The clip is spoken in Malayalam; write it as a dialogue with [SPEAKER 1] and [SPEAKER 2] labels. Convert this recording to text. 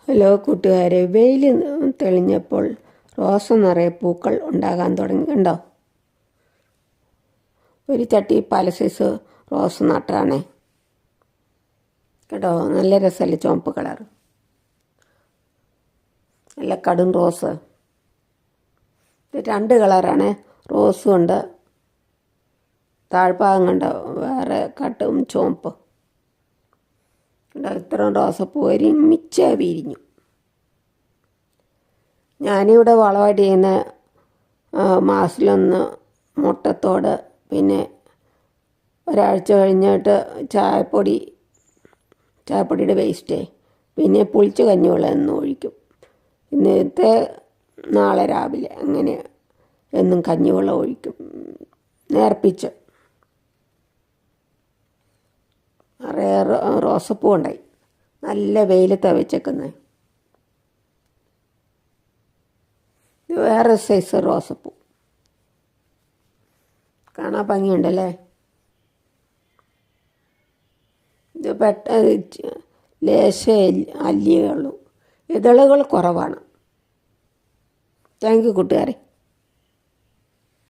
[SPEAKER 1] ഹലോ കൂട്ടുകാരെ, വെയിൽ തെളിഞ്ഞപ്പോൾ റോസ് നിറയെ പൂക്കൾ ഉണ്ടാകാൻ തുടങ്ങി. കണ്ടോ? ഒരു ചട്ടി പല സൈസ് റോസ് നട്ടാണേ. കേട്ടോ, നല്ല രസമല്ലേ? ചുവപ്പ് കളർ, നല്ല കടും റോസ്. ഇത് 2 കളറാണ്. റോസും ഉണ്ട്, താഴ്ഭാഗം കണ്ടോ വേറെ കട്ടും ചുവപ്പ്. കണ്ടോ, ഇത്രയും റോസപ്പൂ ഒരുമിച്ച് വിരിഞ്ഞു. ഞാനിവിടെ വളമായിട്ട് ചെയ്യുന്ന മാസത്തിലൊന്ന് മുട്ടത്തോട്, പിന്നെ ഒരാഴ്ച കഴിഞ്ഞിട്ട് ചായപ്പൊടിയുടെ വേസ്റ്റേ, പിന്നെ പുളിച്ച കഞ്ഞിവെള്ളം എന്നും ഒഴിക്കും. ഇന്നത്തെ നാളെ രാവിലെ അങ്ങനെ എന്നും കഞ്ഞിവെള്ളം ഒഴിക്കും, നേർപ്പിച്ച്. നിറയെ റോസപ്പൂ ഉണ്ടായി. നല്ല വെയിലത്താണ് വെച്ചേക്കുന്നത്. ഇത് വേറെ സൈസ് റോസപ്പൂ, കാണാൻ ഭംഗിയുണ്ടല്ലേ? ഇത് ലേശ അല്ലിയേ ഉള്ളൂ, ഇതളുകൾ കുറവാണ്. താങ്ക് യു കൂട്ടുകാരെ.